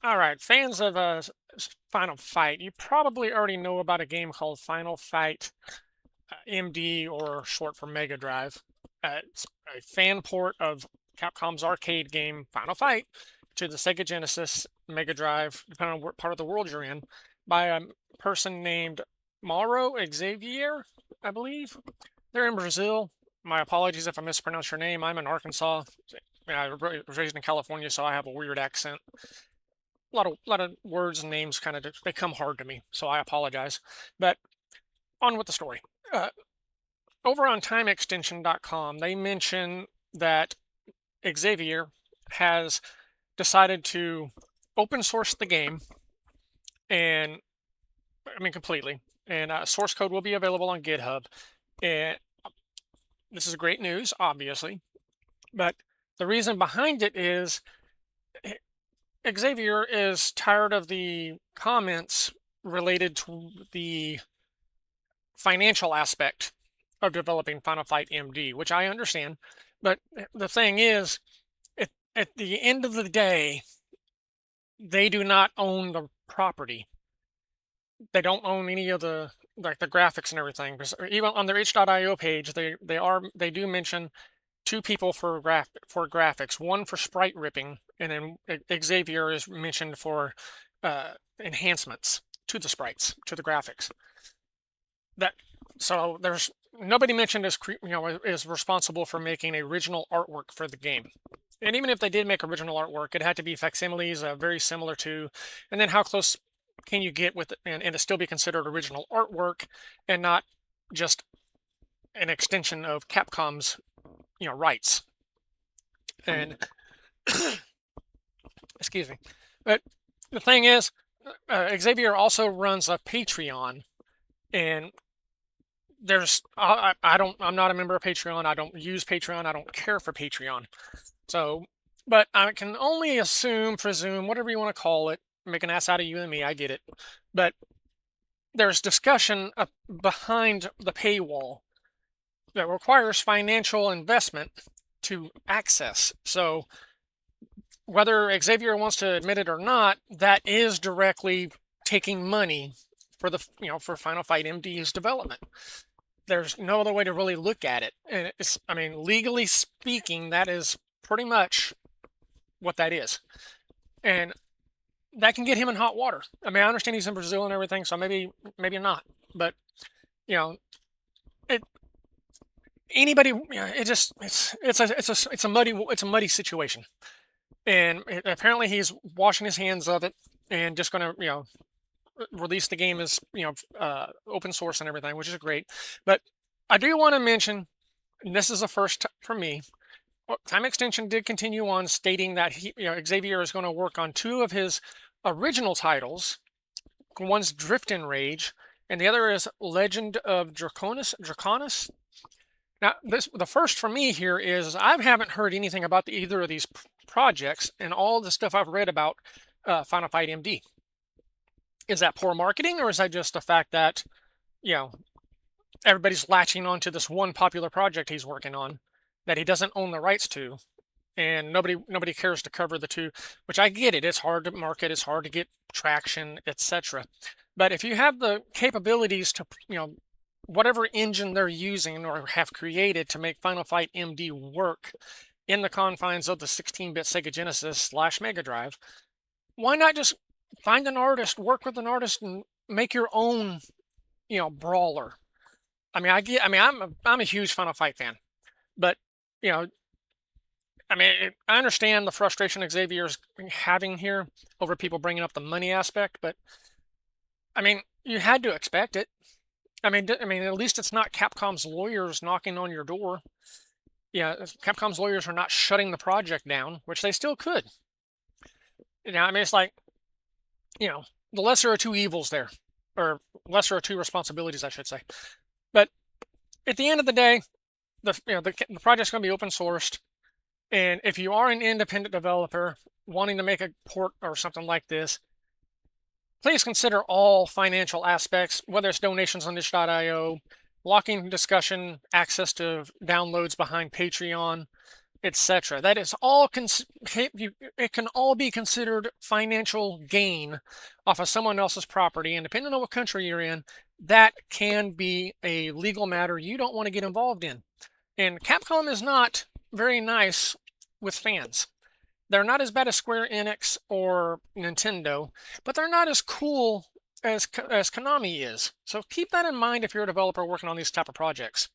All right, fans of Final Fight, you probably already know about a game called Final Fight MD, or short for Mega Drive. It's a fan port of Capcom's arcade game Final Fight to the Sega Genesis, Mega Drive, depending on what part of the world you're in, by a person named Mauro Xavier, I believe. They're in Brazil. My apologies if I mispronounce your name. I'm in Arkansas. I was raised in California, so I have a weird accent. A lot of words and names kind of they come hard to me, so I apologize. But on with the story. Uh, Over on TimeExtension.com, they mention that Xavier has decided to open source the game, and I mean completely. And source code will be available on GitHub. And this is great news, obviously. But the reason behind it is Xavier is tired of the comments related to the financial aspect of developing Final Fight MD, which I understand. But the thing is, at the end of the day, they do not own the property. They don't own any of the like the graphics and everything. Because even on their itch.io page, they do mention two people for graphics, one for sprite ripping, and then Xavier is mentioned for enhancements to the sprites, to the graphics. That so there's nobody mentioned is responsible for making original artwork for the game. And even if they did make original artwork, it had to be facsimiles, very similar to, and then how close can you get with it and it still be considered original artwork and not just an extension of Capcom's rights. And excuse me, but the thing is, Xavier also runs a Patreon, and I'm not a member of Patreon. I don't use Patreon. I don't care for Patreon. So, but I can only assume, presume, whatever you want to call it, make an ass out of you and me. I get it. But there's discussion behind the paywall that requires financial investment to access. So, whether Xavier wants to admit it or not, that is directly taking money for for Final Fight MD's development. There's no other way to really look at it. And I mean, legally speaking, that is pretty much what that is. And that can get him in hot water. I mean, I understand he's in Brazil and everything, so maybe not. But you know, it anybody, it just it's a muddy situation. And apparently he's washing his hands of it and just going to release the game as open source and everything, which is great. But I do want to mention, and this is a first for me. Time Extension did continue on stating that Xavier is going to work on two of his original titles. One's Drift and Rage, and the other is Legend of Draconis. Now, the first for me here is I haven't heard anything about either of these projects, and all the stuff I've read about Final Fight MD. Is that poor marketing, or is that just the fact that everybody's latching onto this one popular project he's working on that he doesn't own the rights to, and nobody cares to cover the two? Which I get it. It's hard to market. It's hard to get traction, etc. But if you have the capabilities to whatever engine they're using or have created to make Final Fight MD work in the confines of the 16-bit Sega Genesis / Mega Drive, why not just find an artist, work with an artist, and make your own, brawler? I mean, I'm a huge Final Fight fan, but I mean, I understand the frustration Xavier's having here over people bringing up the money aspect, but I mean, you had to expect it. I mean, at least it's not Capcom's lawyers knocking on your door. Yeah, Capcom's lawyers are not shutting the project down, which they still could. I mean, it's like, the lesser of two evils there, or lesser of two responsibilities, I should say. But at the end of the day, the project's going to be open sourced, and if you are an independent developer wanting to make a port or something like this, please consider all financial aspects, whether it's donations on itch.io, locking discussion, access to downloads behind Patreon, etc. That is all it can all be considered financial gain off of someone else's property, and depending on what country you're in, that can be a legal matter you don't want to get involved in. And Capcom is not very nice with fans. They're not as bad as Square Enix or Nintendo, but they're not as cool as Konami is. So keep that in mind if you're a developer working on these type of projects.